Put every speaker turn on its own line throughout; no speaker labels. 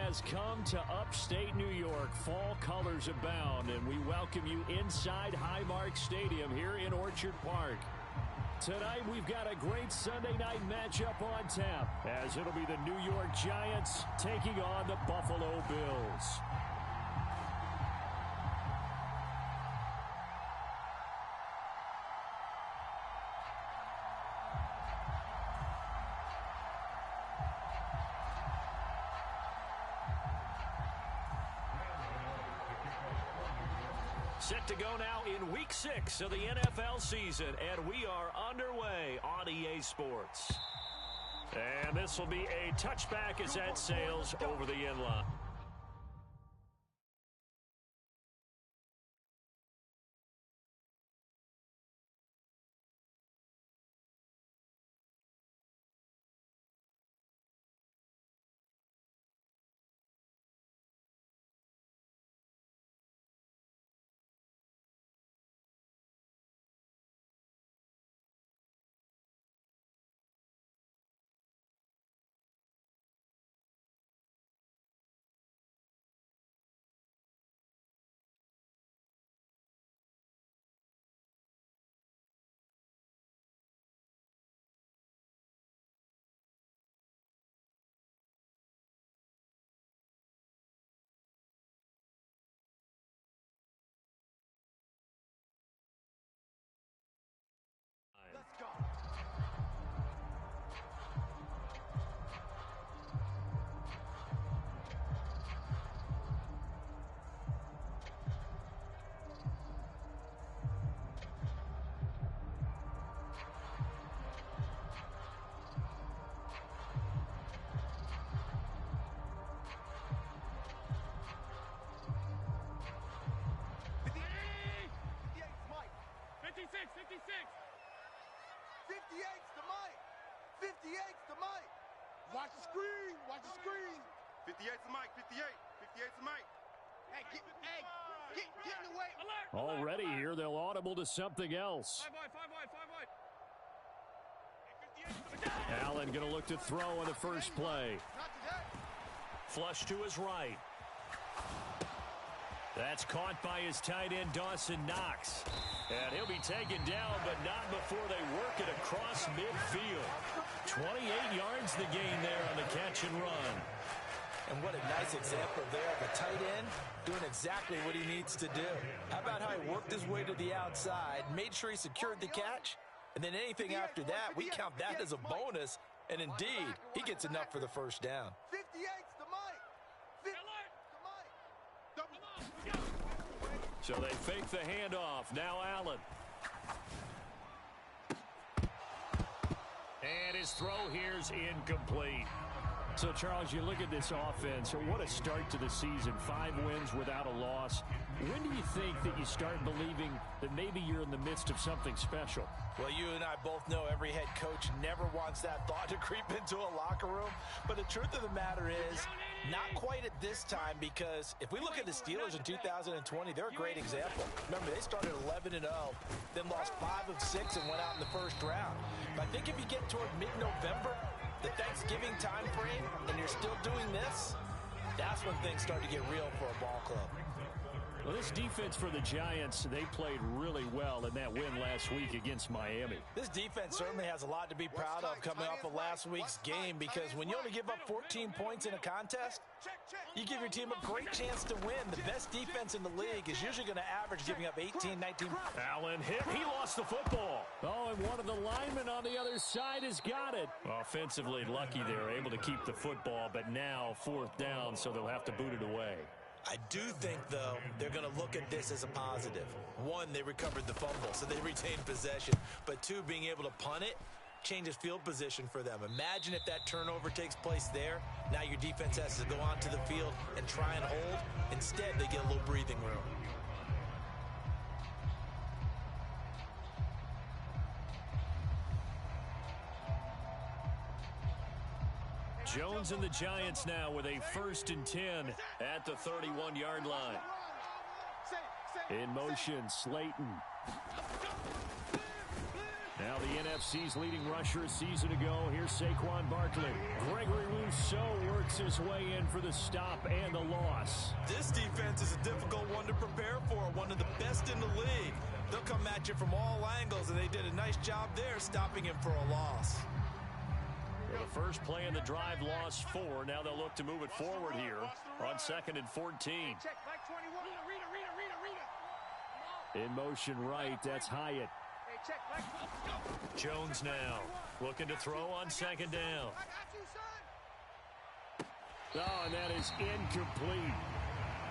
has come to upstate New York. Fall colors abound, and we welcome you inside Highmark Stadium here in Orchard Park. Tonight, we've got a great Sunday night matchup on tap, as it'll be the New York Giants taking on the Buffalo Bills. Set to go now in Week 6 of the NFL season, and we are underway on EA Sports. And this will be a touchback as that sails over the end line.
Let's go.
56, 56.
58's the mic. 58's the mic.
Watch the screen. Watch the screen.
58's the mic. 58. 58's the mic.
Hey, get in the way.
Alert.
Already here, they'll audible to something else.
5 wide.
Allen going to look to throw on the first play.
Not today.
Flush to his right. That's caught by his tight end, Dawson Knox. And he'll be taken down, but not before they work it across midfield. 28 yards the gain there on the catch and run.
And what a nice example there of a tight end doing exactly what he needs to do. How about how he worked his way to the outside, made sure he secured the catch, and then anything after that, we count that as a bonus. And indeed, he gets enough for the first down.
58's the mic. 58's the mic.
So they fake the handoff. Now Allen. And his throw here's incomplete. So, Charles, you look at this offense, what a start to the season. 5 wins without a loss. When do you think that you start believing that maybe you're in the midst of something special?
Well, you and I both know every head coach never wants that thought to creep into a locker room. But the truth of the matter is, not quite at this time, because if we look at the Steelers in 2020, they're a great example. Remember, they started 11-0, then lost 5 of 6 and went out in the first round. But I think if you get toward mid-November, the Thanksgiving time frame, and you're still doing this, that's when things start to get real for a ball club.
Well, this defense for the Giants, they played really well in that win last week against Miami.
This defense certainly has a lot to be proud of coming off of last week's game, because when you only give up 14 points in a contest, you give your team a great chance to win. The best defense in the league is usually going to average giving up 18, 19.
Allen hit. He lost the football. Oh, and one of the linemen on the other side has got it. Offensively lucky they're able to keep the football, but now 4th down, so they'll have to boot it away.
I do think, though, they're going to look at this as a positive. 1, they recovered the fumble, so they retained possession. But 2, being able to punt it changes field position for them. Imagine if that turnover takes place there. Now your defense has to go onto the field and try and hold. Instead, they get a little breathing room.
Jones and the Giants now with a 1st and 10 at the 31-yard line. In motion, Slayton. Now the NFC's leading rusher a season ago. Here's Saquon Barkley. Gregory Rousseau works his way in for the stop and the loss.
This defense is a difficult one to prepare for, one of the best in the league. They'll come at you from all angles, and they did a nice job there stopping him for a loss.
Well, the first play in the drive lost 4. Now they'll look to move it forward here on 2nd and 14. In motion right, that's Hyatt. Jones now looking to throw on 2nd down. Oh, and that is incomplete.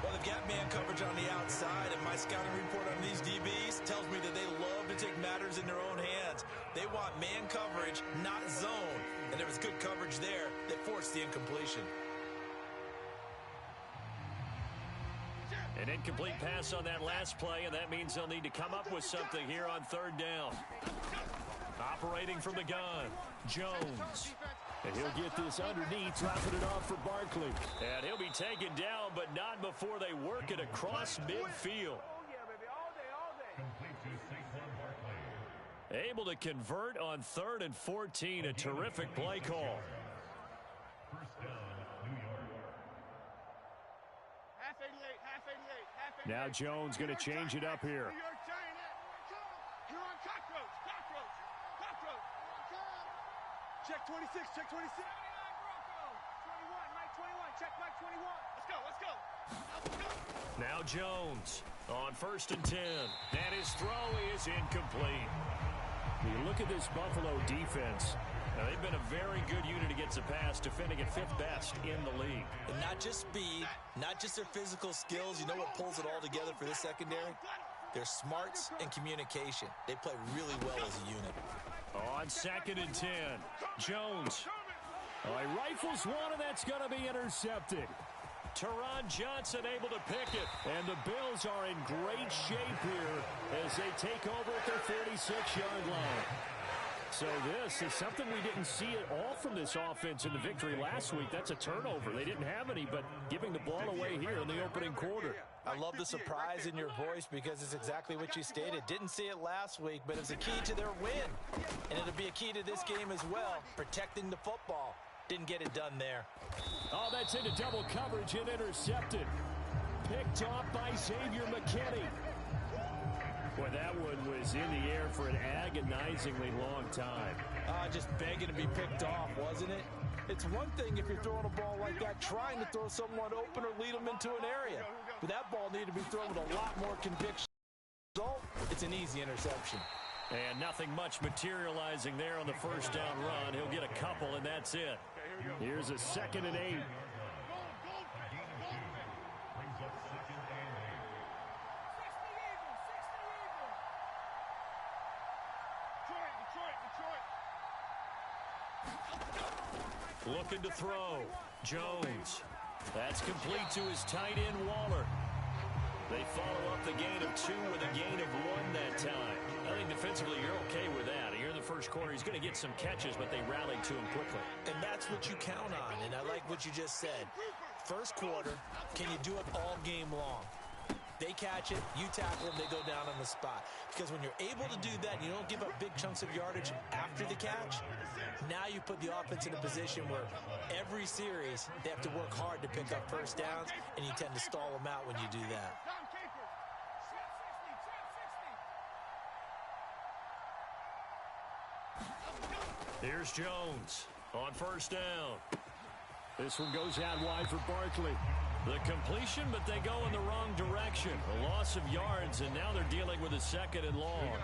Well, they've got man coverage on the outside, and my scouting report on these DBs tells me that they love to take matters in their own hands. They want man coverage, not zone. And there was good coverage there that forced the incompletion.
An incomplete pass on that last play, and that means they'll need to come up with something here on 3rd down. Operating from the gun, Jones. And he'll get this underneath, dropping it off for Barkley. And he'll be taken down, but not before they work it across midfield. Able to convert on 3rd and 14, a terrific play call. Now Jones going to change it up here.
Check 26, check 26. 21, Mike 21, check Mike 21. Let's go.
Now Jones on 1st and 10. And his throw is incomplete. You look at this Buffalo defense. Now, they've been a very good unit against the pass, defending at 5th best in the league.
And not just speed, not just their physical skills. You know what pulls it all together for this secondary? Their smarts and communication. They play really well as a unit.
On 2nd and 10, Jones. Oh, he rifles one, and that's going to be intercepted. Teron Johnson able to pick it. And the Bills are in great shape here as they take over at their 46-yard line. So this is something we didn't see at all from this offense in the victory last week. That's a turnover. They didn't have any, but giving the ball away here in the opening quarter.
I love the surprise in your voice because it's exactly what you stated. Didn't see it last week, but it's a key to their win. And it'll be a key to this game as well, protecting the football. Didn't get it done there.
Oh, that's into double coverage and intercepted. Picked off by Xavier McKinney. Boy, that one was in the air for an agonizingly long time.
Just begging to be picked off, wasn't it? It's one thing if you're throwing a ball like that, trying to throw someone open or lead them into an area. But that ball needed to be thrown with a lot more conviction. Result, it's an easy interception.
And nothing much materializing there on the 1st down run. He'll get a couple, and that's it. Here's a 2nd and 8. Looking to throw. Jones. That's complete to his tight end, Waller. They follow up the gain of 2 with a gain of 1 that time. I think defensively you're okay with that. Here in the first quarter, he's going to get some catches, but they rallied to him quickly.
And that's what you count on, and I like what you just said. First quarter, can you do it all game long? They catch it, you tackle them, they go down on the spot. Because when you're able to do that, you don't give up big chunks of yardage after the catch. Now you put the offense in a position where every series they have to work hard to pick up 1st downs, and you tend to stall them out when you do that.
Here's Jones on 1st down. This one goes out wide for Barkley. The completion, but they go in the wrong direction. A loss of yards, and now they're dealing with a 2nd and long.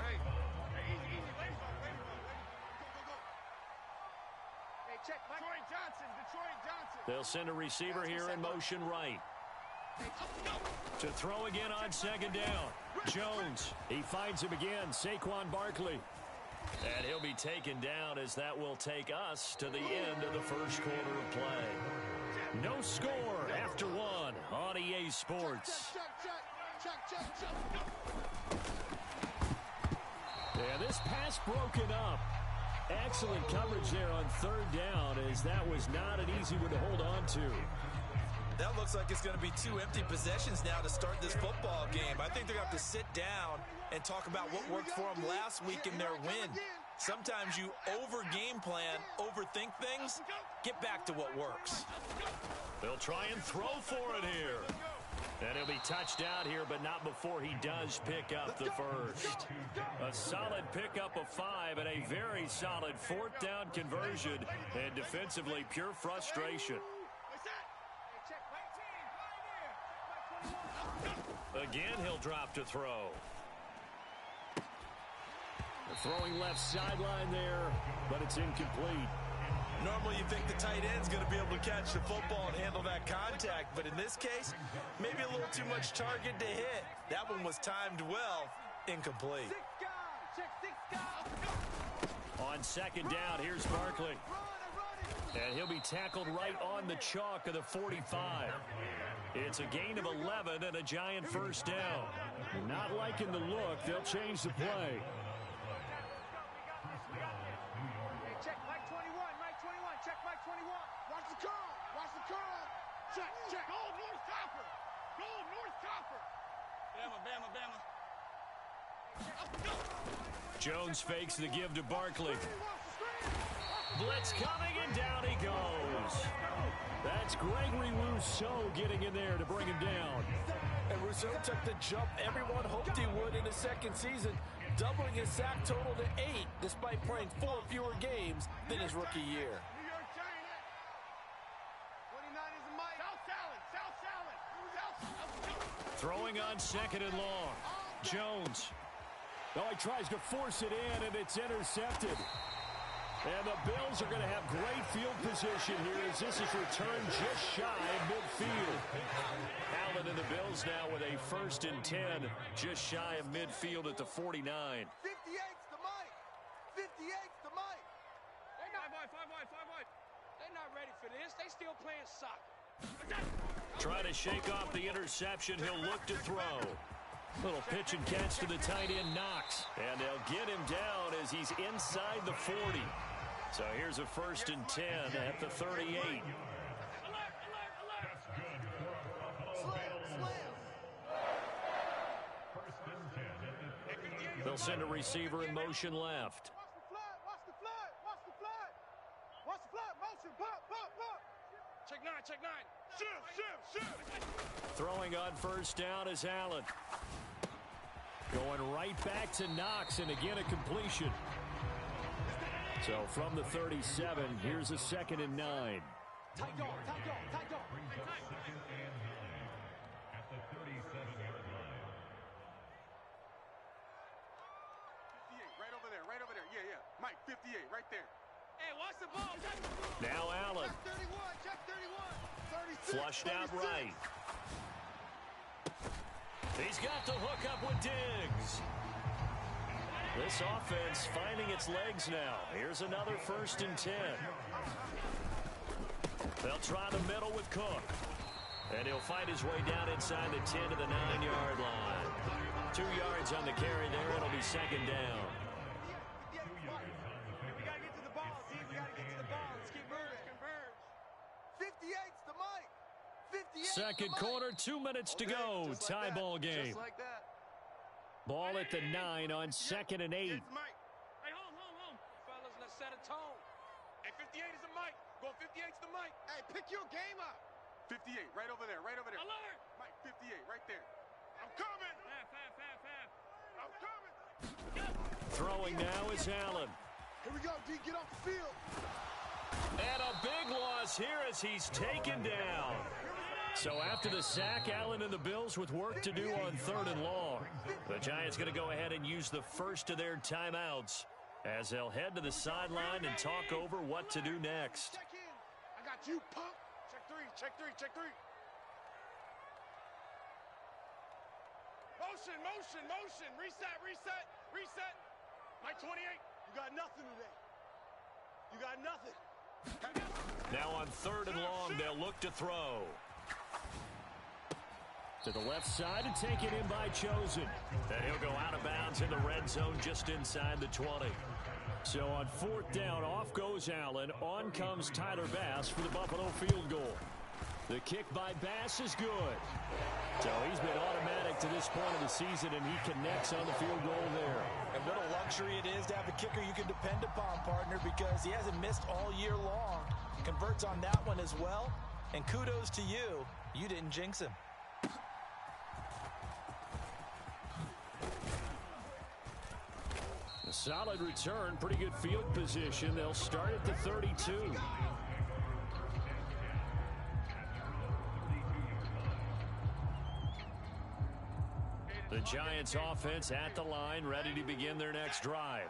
They'll send a receiver here in motion right. To throw again on 2nd down. Jones, he finds him again, Saquon Barkley. And he'll be taken down as that will take us to the end of the first quarter of play. No score after 1 on EA Sports. And this pass broken up. Excellent coverage there on 3rd down, as that was not an easy one to hold on to.
That looks like it's going to be 2 empty possessions now to start this football game. I think they're going to have to sit down and talk about what worked for them last week in their win. Sometimes you over-game plan, overthink things. Get back to what works.
They'll try and throw for it here. And he'll be touched out here, but not before he does pick up the first. A solid pickup of 5 and a very solid 4th down conversion. And defensively, pure frustration. Again, he'll drop to throw. Throwing left sideline there, but it's incomplete.
Normally you think the tight end's going to be able to catch the football and handle that contact, but in this case, maybe a little too much target to hit. That one was timed well, incomplete.
On 2nd down, here's Barkley. And he'll be tackled right on the chalk of the 45. It's a gain of 11 and a giant 1st down. Not liking the look, they'll change the play.
Check Mike 21, Mike 21, check Mike 21.
Watch the curl, watch the curl. Check, check.
Goal, North Copper. Goal, North Copper. Bama, Bama, Bama.
Jones fakes the give to Barkley. Blitz coming, and down he goes. That's Gregory Rousseau getting in there to bring him down.
And Rousseau took the jump everyone hoped he would in his second season, doubling his sack total to 8, despite playing 4 fewer games than his rookie year.
New York Giant. 29 is a Mike. South Salad.
Throwing on 2nd and long. Jones. Oh, he tries to force it in, and it's intercepted. And the Bills are going to have great field position here as this is returned just shy of midfield. Allen and the Bills now with a 1st and 10, just shy of midfield at the 49.
58's the Mike. 58's the Mike.
Five wide. They're not ready for this. They still playing soccer.
Trying to shake off the interception. He'll look to throw. Little pitch and catch to the tight end, Knox. And they'll get him down as he's inside the 40. So here's a 1st and 10 at the 38. They'll send a receiver in motion left.
Watch the flat. Motion. Pop. Check 9. Shoot.
Throwing on 1st down is Allen. Going right back to Knox, and again a completion. So from the 37, here's a 2nd and 9.
Tight dog.
Right over there. Yeah. Mike, 58, right there.
Hey, watch the ball.
Now Allen.
Check 31. 36.
Flushed out
36.
right. He's got the hook up with Diggs. This offense finding its legs now. Here's another 1st and 10. They'll try the middle with Cook. And he'll find his way down inside the 10 to the 9-yard line. 2 yards on the carry there. It'll be 2nd down.
We got to get to the ball, team. We got to get to the ball. Let's keep moving. Converge.
58's the Mike. 58's
Second
the Mike.
quarter, 2 minutes to go. Tie ball game.
Just like that.
Ball at the 9 on 2nd and 8.
It's Mike.
Hey, home. Fellas, let's set a tone. Hey, 58 is the Mike. Go 58's the Mike.
Hey, pick your game up.
58, right over there.
Alert.
Mike, 58, right there. I'm coming.
Half.
I'm coming.
Throwing now is Allen.
Here we go, D. Get off the field.
And a big loss here as he's taken down. So after the sack, Allen and the Bills with work to do on 3rd and long. The Giants going to go ahead and use the first of their timeouts as they'll head to the sideline and talk over what to do next.
Check in. I got you, punk.
Check three. Motion. Reset. Mike 28.
You got nothing today. You got nothing.
Now on 3rd and long, they'll look to throw. To the left side and taken in by Chosen. And he'll go out of bounds in the red zone just inside the 20. So on 4th down, off goes Allen. On comes Tyler Bass for the Buffalo field goal. The kick by Bass is good. So he's been automatic to this point of the season, and he connects on the field goal there.
And what a luxury it is to have a kicker you can depend upon, partner, because he hasn't missed all year long. Converts on that one as well. And kudos to you. You didn't jinx him.
A solid return, pretty good field position. They'll start at the 32. The Giants offense at the line, ready to begin their next drive.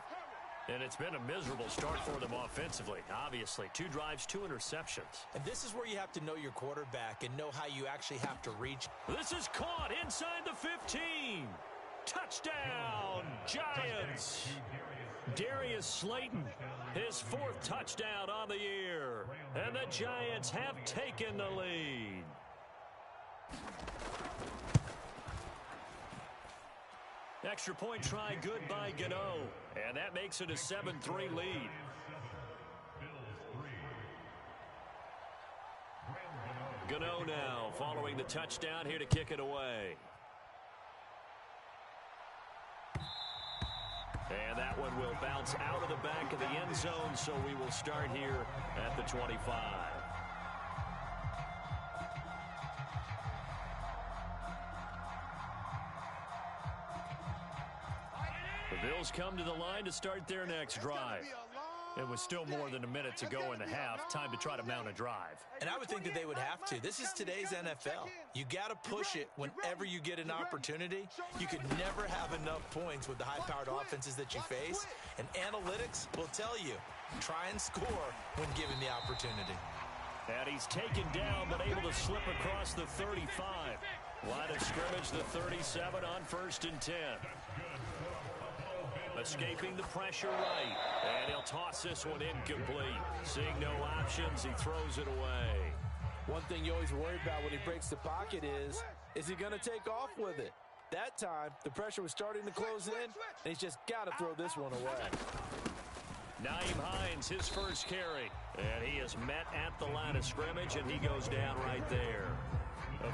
And it's been a miserable start for them offensively. Obviously, 2 drives, 2 interceptions.
And this is where you have to know your quarterback and know how you actually have to reach.
This is caught inside the 15. Touchdown, Giants. Darius Slayton, his 4th touchdown on the year. And the Giants have taken the lead. Extra point try good by Gano. And that makes it a 7-3 lead. Gano now following the touchdown here to kick it away. And that one will bounce out of the back of the end zone, so we will start here at the 25. The Bills come to the line to start their next drive. It was still more than a minute to go in the half. Time to try to mount a drive.
And I would think that they would have to. This is today's NFL. You got to push it whenever you get an opportunity. You could never have enough points with the high-powered offenses that you face. And analytics will tell you, try and score when given the opportunity.
And he's taken down, but able to slip across the 35. Line of scrimmage, the 37 on 1st and 10. Escaping the pressure right. And he'll toss this one incomplete. Seeing no options, he throws it away.
One thing you always worry about when he breaks the pocket is he going to take off with it? That time, the pressure was starting to close in, and he's just got to throw this one away.
Naeem Hines, his first carry. And he is met at the line of scrimmage, and he goes down right there.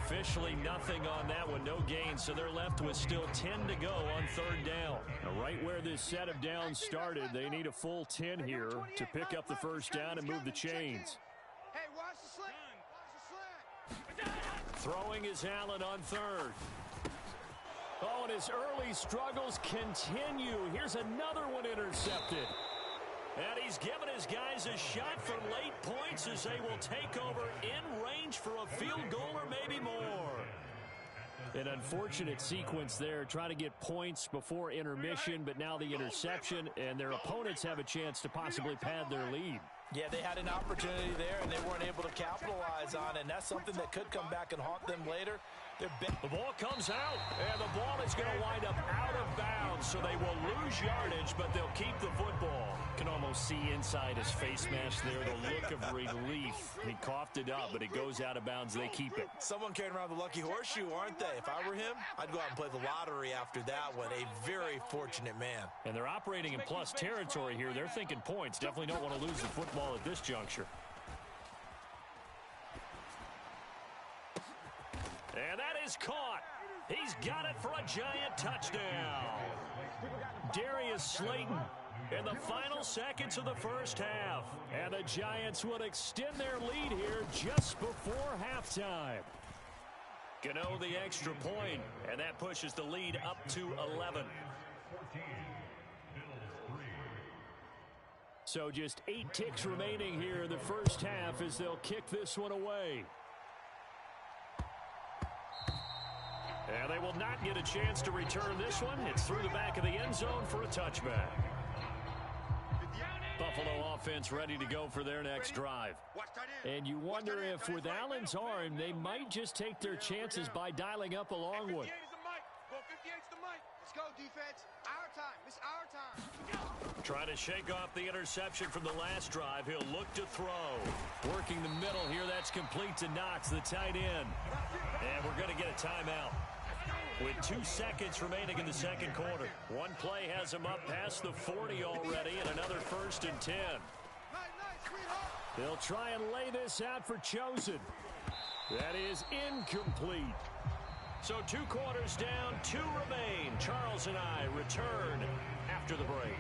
Officially nothing on that one, no gain, so they're left with still 10 to go on 3rd down. Now, right where this set of downs started, they need a full 10 here to pick up the first down and move the chains.
Hey, watch the slant.
Throwing is Allen on 3rd. Oh, and his early struggles continue. Here's another one intercepted. And he's given his guys a shot for late points as they will take over in range for a field goal or maybe more. An unfortunate sequence there, trying to get points before intermission, but now the interception, and their opponents have a chance to possibly pad their lead.
Yeah, they had an opportunity there, and they weren't able to capitalize on it, and that's something that could come back and haunt them later.
The ball comes out, and the ball is going to wind up out of bounds, so they will lose yardage, but they'll keep the football. Can almost see inside his face mask there the look of relief. He coughed it up, but it goes out of bounds. They keep it.
Someone carrying around the lucky horseshoe, aren't they? If I were him, I'd go out and play the lottery after that one. A very fortunate man. And
they're operating in plus territory here. They're thinking points. Definitely don't want to lose the football at this juncture. And that is caught. He's got it for a Giant touchdown. Darius Slayton in the final seconds of the first half. And the Giants will extend their lead here just before halftime. Gano the extra point, and that pushes the lead up to 11. So just 8 ticks remaining here in the first half as they'll kick this one away. And they will not get a chance to return this one. It's through the back of the end zone for a touchback. Buffalo offense ready to go for their next drive. And you wonder if with Allen's arm, they might just take their chances by dialing up a long one.
Let's go, defense. Our time. It's our time.
Trying to shake off the interception from the last drive. He'll look to throw. Working the middle here. That's complete to Knox, the tight end. And we're going to get a timeout. With 2 seconds remaining in the second quarter. One play has him up past the 40 already, and another 1st and 10. They'll try and lay this out for Chosen. That is incomplete. So 2 quarters down, 2 remain. Charles and I return after the break.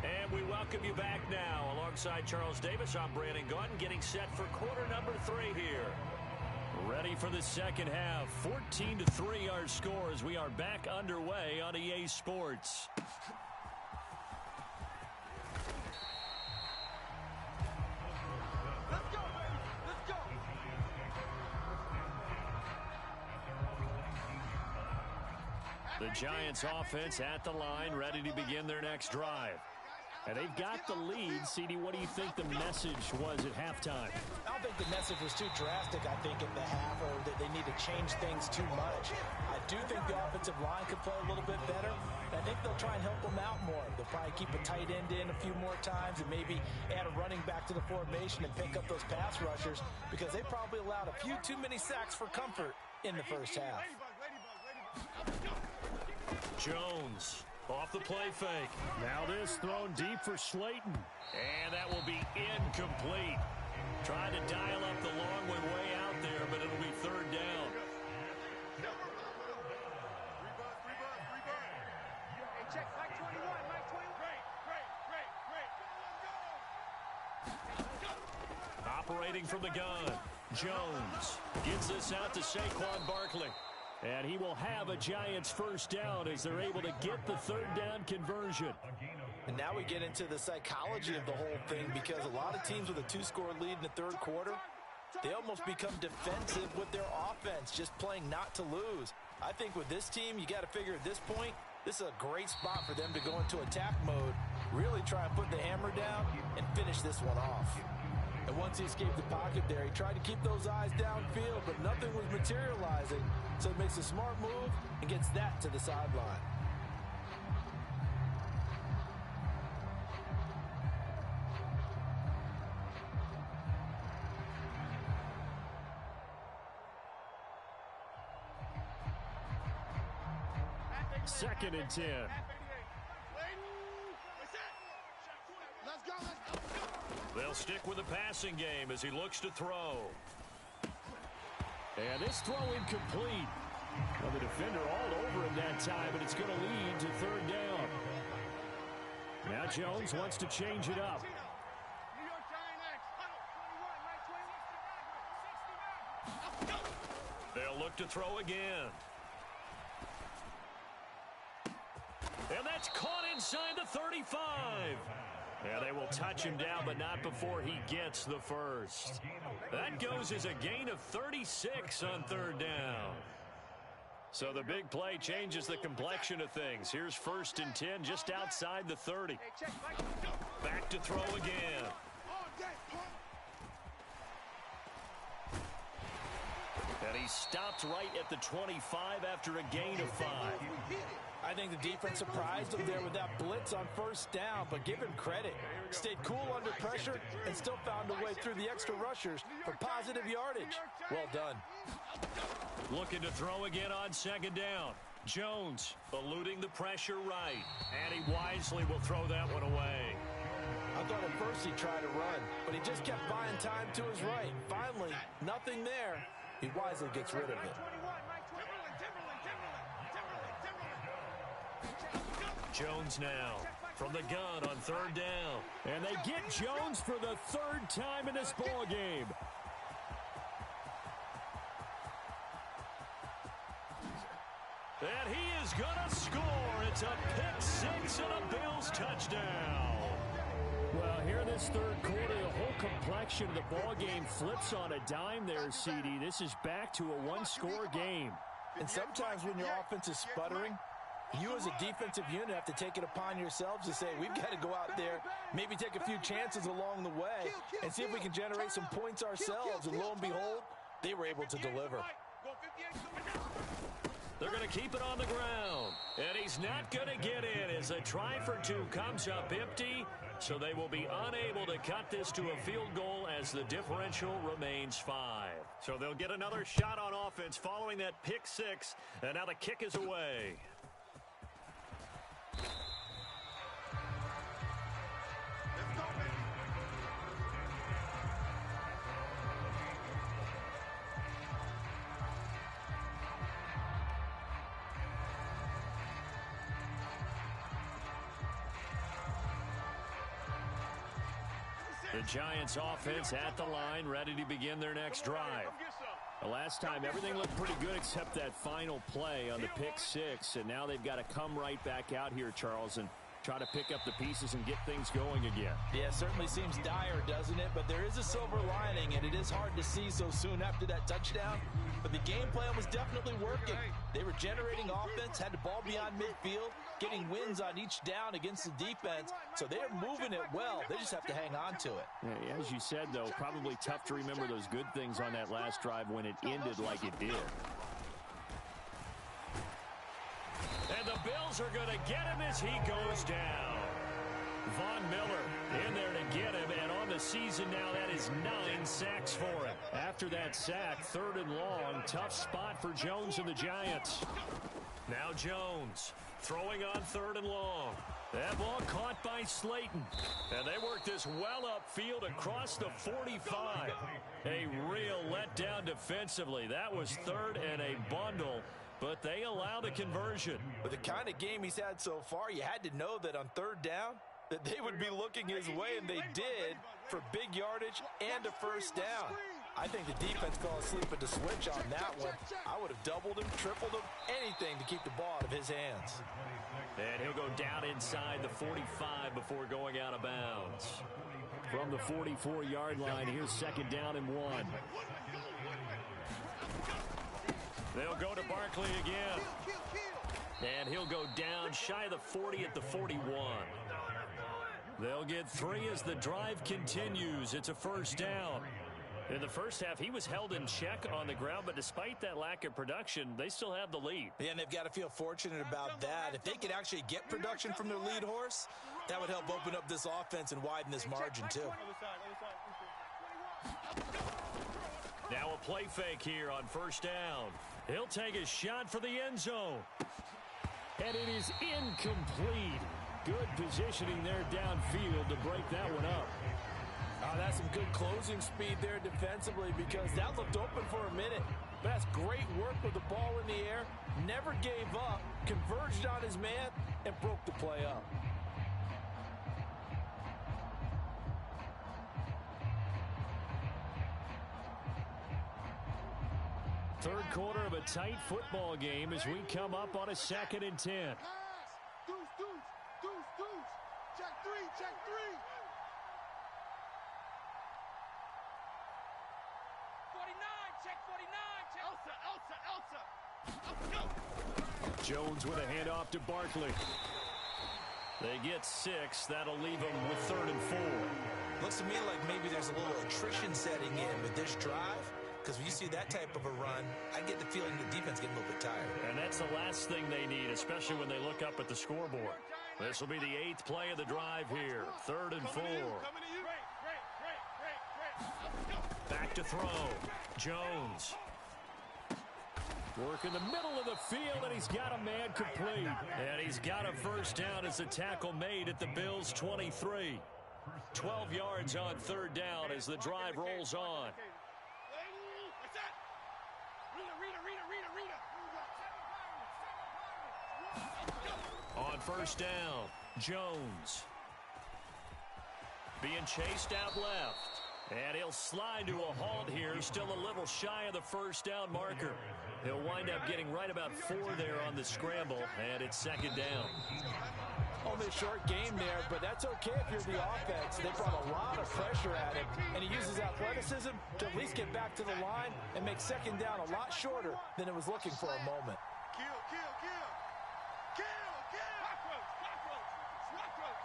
And we welcome you back now. Alongside Charles Davis, I'm Brandon Gaudin, getting set for quarter number 3 here. Ready for the second half. 14-3 our scores. We are back underway on EA Sports.
Let's go, baby. Let's go.
The Giants offense at the line, ready to begin their next drive. And they've got the lead. CD, what do you think the message was at halftime?
I don't think the message was too drastic, I think, at the half, or that they need to change things too much. I do think the offensive line could play a little bit better. I think they'll try and help them out more. They'll probably keep a tight end in a few more times and maybe add a running back to the formation and pick up those pass rushers because they probably allowed a few too many sacks for comfort in the first half.
Jones off the play fake. Now this thrown deep for Slayton. And that will be incomplete. Trying to dial up the long one way out there, but it'll be third down.
Hey, check Mike 21, Mike 21. Great.
Operating from the gun. Jones gets this out to Saquon Barkley. And he will have a Giants first down as they're able to get the third down conversion.
And now we get into the psychology of the whole thing because a lot of teams with a 2-score lead in the third quarter, they almost become defensive with their offense, just playing not to lose. I think with this team, you got to figure at this point, this is a great spot for them to go into attack mode, really try and put the hammer down and finish this one off. And once he escaped the pocket there, he tried to keep those eyes downfield, but nothing was materializing. So he makes a smart move and gets that to the sideline.
Second and 10.
Let's go.
They'll stick with the passing game as he looks to throw. And this throw incomplete. Well, the defender all over him that time, but it's going to lead to third down. Now Jones wants to change it up.
New York Giant X. 21, Mike 21.
They'll look to throw again. And that's caught inside the 35. Yeah, they will touch him down, but not before he gets the first. That goes as a gain of 36 on third down. So the big play changes the complexion of things. Here's 1st and 10 just outside the 30. Back to throw again. And he stopped right at the 25 after a gain of 5.
I think the defense surprised him there with that blitz on first down, but give him credit. Stayed cool under pressure and still found a way through the extra rushers for positive yardage. Well done.
Looking to throw again on second down. Jones eluding the pressure right. And he wisely will throw that one away.
I thought at first he tried to run, but he just kept buying time to his right. Finally, nothing there. He wisely gets rid of it.
Jones now from the gun on third down. And they get Jones for the third time in this ball game. And he is going to score. It's a pick six and a Bills touchdown. Well, here in this third quarter, the whole complexion of the ball game flips on a dime there, CD. This is back to a one-score game.
And sometimes when your offense is sputtering, you as a defensive unit have to take it upon yourselves to say, we've got to go out there, maybe take a few chances along the way, and see if we can generate some points ourselves. And lo and behold, they were able to deliver.
They're going to keep it on the ground. And he's not going to get in as a try for two comes up empty. So they will be unable to cut this to a field goal as the differential remains 5. So they'll get another shot on offense following that pick six. And now the kick is away. The Giants offense at the line, ready to begin their next drive. The last time, everything looked pretty good except that final play on the pick six. And now they've got to come right back out here, Charles, and try to pick up the pieces and get things going again.
Yeah, it certainly seems dire, doesn't it? But there is a silver lining, and it is hard to see so soon after that touchdown. But the game plan was definitely working. They were generating offense, had the ball beyond midfield, getting wins on each down against the defense. So they're moving it well. They just have to hang on to it.
Yeah, as you said, though, probably tough to remember those good things on that last drive when it ended like it did. And the Bills are going to get him as he goes down. Von Miller in there to get him, and on the season now, that is 9 sacks for him. After that sack, 3rd and long, tough spot for Jones and the Giants. Now Jones throwing on 3rd and long. That ball caught by Slayton. And they work this well upfield across the 45. A real letdown defensively. That was 3rd and a bundle. But they allow the conversion.
With the kind of game he's had so far, you had to know that on 3rd down, that they would be looking his way, and they did, for big yardage and a 1st down. I think the defense called asleep at the switch on that one. I would have doubled him, tripled him, anything to keep the ball out of his hands.
And he'll go down inside the 45 before going out of bounds. From the 44-yard line, here's 2nd down and 1. They'll go to Barkley again. And he'll go down shy of the 40 at the 41. They'll get 3 as the drive continues. It's a 1st down. In the first half, he was held in check on the ground, but despite that lack of production, they still have the lead.
Yeah, and they've got to feel fortunate about that. If they could actually get production from their lead horse, that would help open up this offense and widen this margin, too.
Now a play fake here on 1st down. He'll take a shot for the end zone. And it is incomplete. Good positioning there downfield to break that one up.
Oh, that's some good closing speed there defensively, because that looked open for a minute. But that's great work with the ball in the air. Never gave up, converged on his man, and broke the play up.
Third quarter of a tight football game as we come up on a 2nd and 10.
Deuce, deuce, deuce, deuce. Check 3, check 3. 49, check 49, check Elsa.
Jones with a handoff to Barkley. They get 6. That'll leave them with 3rd and 4.
Looks to me like maybe there's a little attrition setting in with this drive. Because when you see that type of a run, I get the feeling the defense getting a little bit tired.
And that's the last thing they need, especially when they look up at the scoreboard. This will be the 8th play of the drive here. 3rd and 4. Back to throw. Jones. Work in the middle of the field, and he's got a man complete. And he's got a 1st down as the tackle made at the Bills' 23. 12 yards on 3rd down as the drive rolls on. On 1st down, Jones. Being chased out left. And he'll slide to a halt here, still a little shy of the 1st down marker. He'll wind up getting right about 4 there on the scramble, and it's 2nd down.
Only a short game there, but that's okay if you're the offense. They brought a lot of pressure at him, and he uses athleticism to at least get back to the line and make 2nd down a lot shorter than it was looking for a moment.
Kill, kill, kill. Kill, kill. Cockroach, cockroach, cockroach.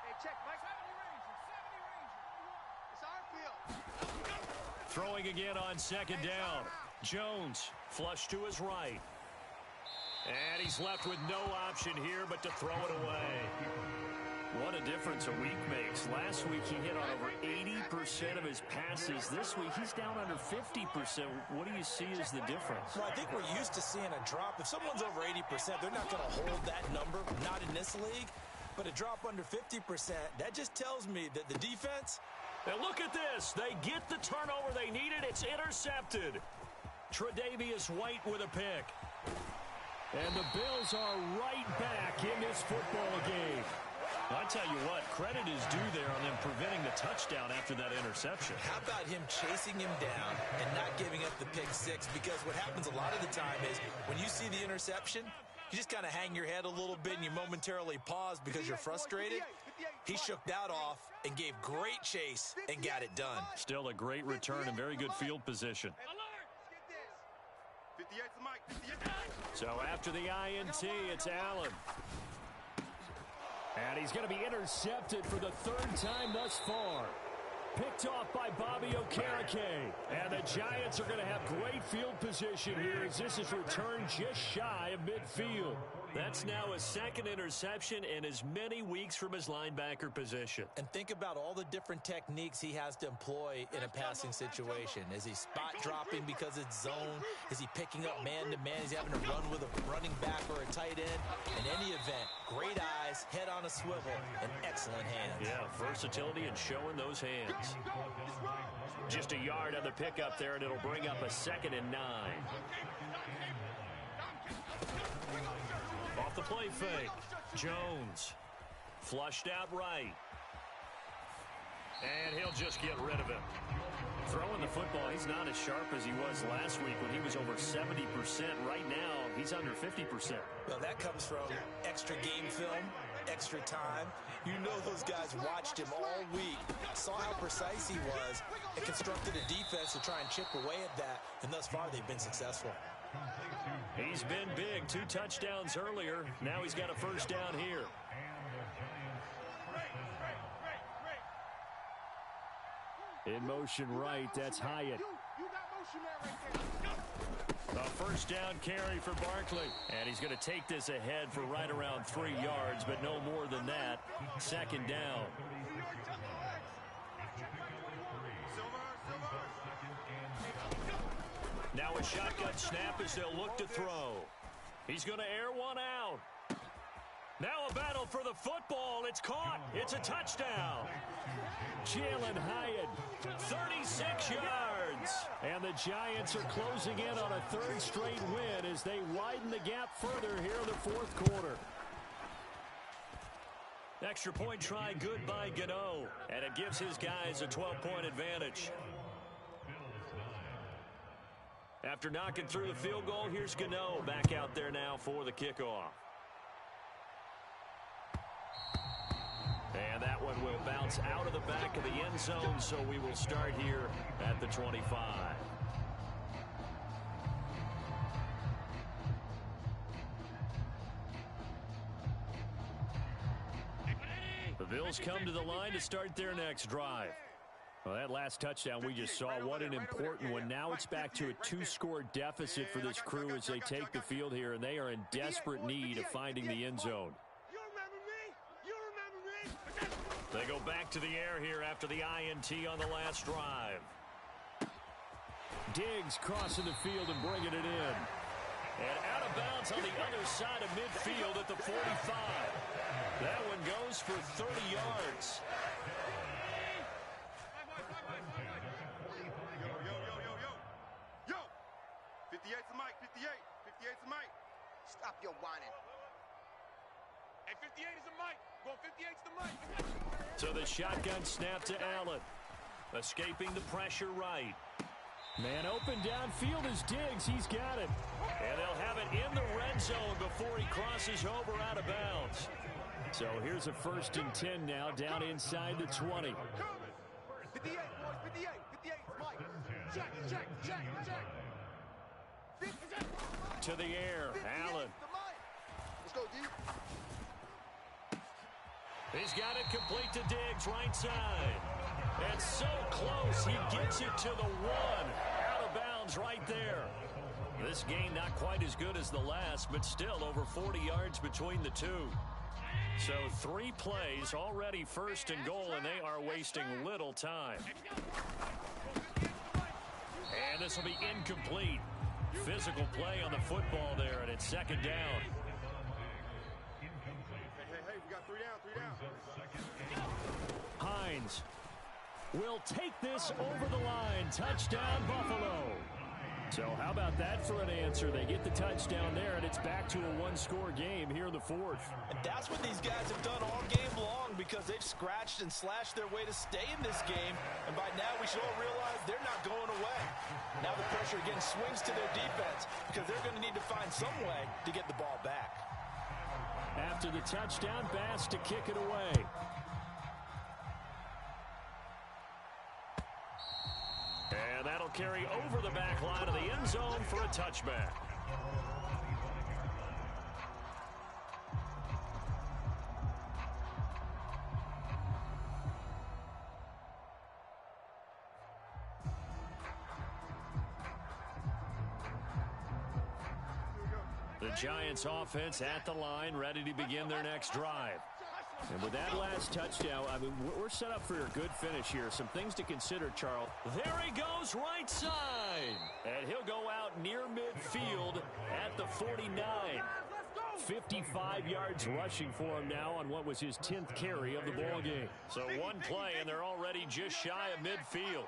Hey, check, Mike. 70 Ranger. It's our field.
Throwing again on 2nd down. Jones flush to his right. And he's left with no option here but to throw it away. What a difference a week makes. Last week he hit on over 80% of his passes. This week he's down under 50%. What do you see as the difference?
Well, I think we're used to seeing a drop. If someone's over 80%, they're not going to hold that number, not in this league. But a drop under 50%, that just tells me that the defense...
And look at this. They get the turnover they needed. It's intercepted. Tre'Davious White with a pick. And the Bills are right back in this football game. I tell you what, credit is due there on them preventing the touchdown after that interception.
How about him chasing him down and not giving up the pick six? Because what happens a lot of the time is when you see the interception, you just kind of hang your head a little bit and you momentarily pause because you're frustrated. He shook that off and gave great chase and got it done.
Still a great return and very good field position.
58's the mic. 58.
So after the INT, it's Allen. And he's going to be intercepted for the third time thus far. Picked off by Bobby Okereke. And the Giants are going to have great field position here as this is returned just shy of midfield. That's now a second interception in as many weeks from his linebacker position.
And think about all the different techniques he has to employ in a passing situation. Is he spot dropping because it's zone? Is he picking up man-to-man? Is he having to run with a running back or a tight end? In any event, great eyes, head on a swivel, and excellent hands.
Yeah, versatility and showing those hands. Just a yard on the pickup there, and it'll bring up a 2nd and 9. Off the play fake. Jones. Flushed out right. And he'll just get rid of him. Throwing the football, he's not as sharp as he was last week when he was over 70%. Right now, he's under 50%.
Well, that comes from extra game film, extra time. You know those guys watched him all week, saw how precise he was, and constructed a defense to try and chip away at that. And thus far, they've been successful.
He's been big. 2 touchdowns earlier. Now he's got a first down here. In motion right, that's Hyatt. A first down carry for Barkley. And he's going to take this ahead for right around 3 yards, but no more than that. 2nd down. Now a shotgun snap as they'll look to throw. He's going to air one out. Now a battle for the football. It's caught. It's a touchdown. Jalen Hyatt, 36 yards. And the Giants are closing in on a 3rd straight win as they widen the gap further here in the 4th quarter. Extra point try good by Gano. And it gives his guys a 12-point advantage. After knocking through the field goal, here's Gano back out there now for the kickoff. And that one will bounce out of the back of the end zone, so we will start here at the 25. The Bills come to the line to start their next drive. Well, that last touchdown we just saw, what an important one. Now it's back to a 2-score deficit for this crew as they take the field here, and they are in desperate need of finding the end zone. They go back to the air here after the INT on the last drive. Diggs crossing the field and bringing it in. And out of bounds on the other side of midfield at the 45. That one goes for 30 yards.
Yo! 58's the mic, 58. 58's the mic.
Stop your whining. Hey, 58 is the mic. Go 58's the mic.
So the shotgun snap to Allen. Escaping the pressure right. Man open downfield is Diggs. He's got it. And they'll have it in the red zone before he crosses over out of bounds. So here's a 1st and 10 now down inside the 20.
58, boys, 58. 58 is Mike. Check.
To the air, Allen.
Let's go, D.
He's got it complete to Diggs, right side. And so close, he gets it to the 1. Out of bounds right there. This game not quite as good as the last, but still over 40 yards between the two. So 3 plays, already 1st and goal, and they are wasting little time. And this will be incomplete. Physical play on the football there, and it's 2nd down.
Hey, we got 3 down.
Hines will take this over the line. Touchdown, Buffalo. So how about that for an answer? They get the touchdown there, and it's back to a one-score game here in the fourth.
And that's what these guys have done all game long because they've scratched and slashed their way to stay in this game. And by now, we should all realize they're not going away. Now the pressure again swings to their defense because they're going to need to find some way to get the ball back.
After the touchdown, Bass to kick it away. And that'll carry over the back line of the end zone for a touchback. The Giants offense at the line, ready to begin their next drive. And with that last touchdown, I mean, we're set up for a good finish here. Some things to consider, Charles. There he goes, right side. And he'll go out near midfield at the 49. 55 yards rushing for him now on what was his 10th carry of the ball game. So one play, and they're already just shy of midfield.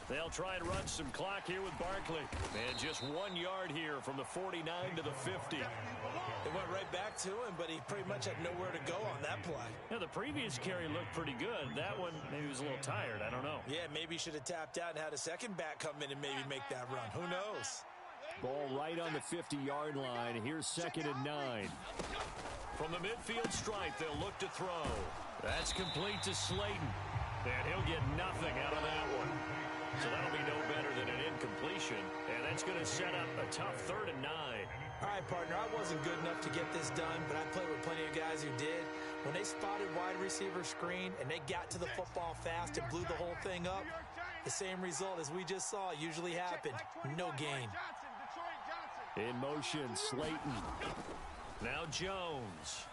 They'll try and run some clock here with Barkley. And just 1 yard here from the 49 to the 50.
It went right back to him, but he pretty much had nowhere to go on that play.
Now, the previous carry looked pretty good. That one, maybe he was a little tired. I don't know.
Yeah, maybe he should have tapped out and had a second back come in and maybe make that run. Who knows?
Ball right on the 50-yard line. Here's 2nd and 9. From the midfield stripe, they'll look to throw. That's complete to Slayton. And he'll get nothing out of that one. So that'll be no better than an incompletion. And that's going to set up a tough 3rd and 9.
All right, partner, I wasn't good enough to get this done, but I played with plenty of guys who did. When they spotted wide receiver screen and they got to the football fast and blew the whole thing up, the same result as we just saw usually happened. No gain.
In motion, Slayton. Now Jones.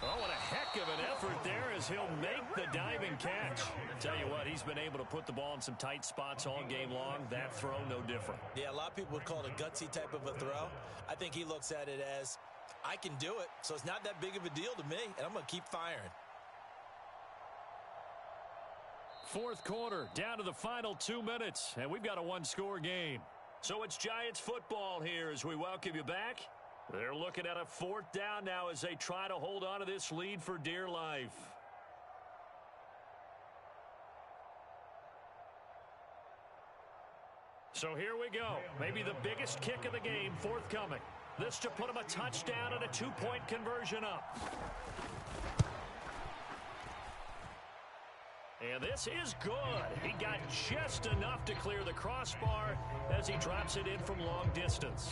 Oh, what a heck of an effort there as he'll make the diving catch. Tell you what, he's been able to put the ball in some tight spots all game long. That throw, no different.
Yeah, a lot of people would call it a gutsy type of a throw. I think he looks at it as, I can do it, so it's not that big of a deal to me, and I'm going to keep firing.
Fourth quarter, down to the final 2 minutes, and we've got a one-score game. So it's Giants football here as we welcome you back. They're looking at a 4th down now as they try to hold on to this lead for dear life. So here we go. Maybe the biggest kick of the game forthcoming. This to put him a touchdown and a 2-point conversion up. And this is good. He got just enough to clear the crossbar as he drops it in from long distance.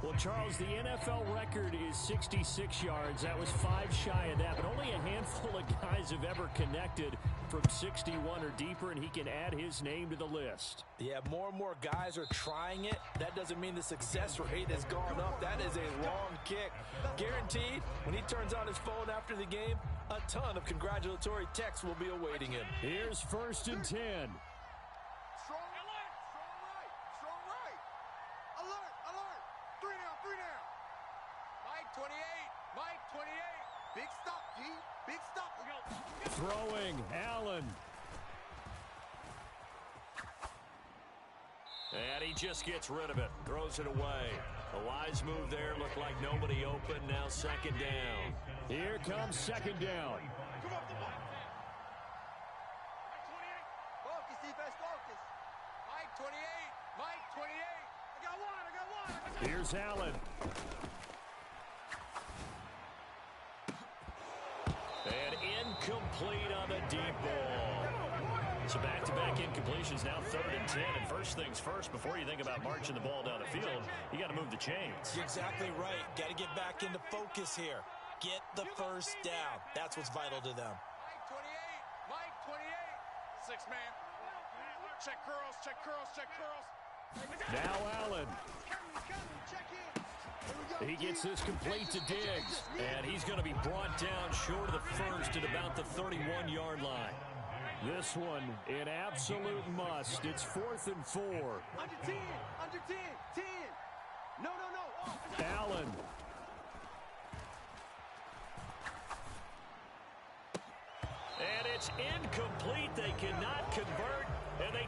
Well, Charles, the NFL record is 66 yards. That was 5 shy of that, but only a handful of guys have ever connected from 61 or deeper, and he can add his name to the list.
Yeah, more and more guys are trying it. That doesn't mean the success rate has gone up. That is a long kick. Guaranteed, when he turns on his phone after the game, a ton of congratulatory texts will be awaiting him.
Here's 1st and 10. Throwing, Allen. And he just gets rid of it. Throws it away. A wise move there. Looked like nobody open. Now 2nd down. Here comes 2nd down.
Focus, defense, focus. Mike 28. Mike 28. I got one.
Here's Allen. And incomplete on the deep ball. So back-to-back incompletions, now 3rd and 10. And first things first, before you think about marching the ball down the field, you got to move the chains.
You're exactly right. Got to get back into focus here. Get the first down. That's what's vital to them.
Mike 28. 6-man. Check curls, check curls, check curls.
Now Allen. He gets this complete to Diggs, and he's going to be brought down short of the first at about the 31-yard line. This one an absolute must. It's 4th and 4.
Under 10, 10. No.
Allen. And it's It's incomplete. They cannot convert, and they...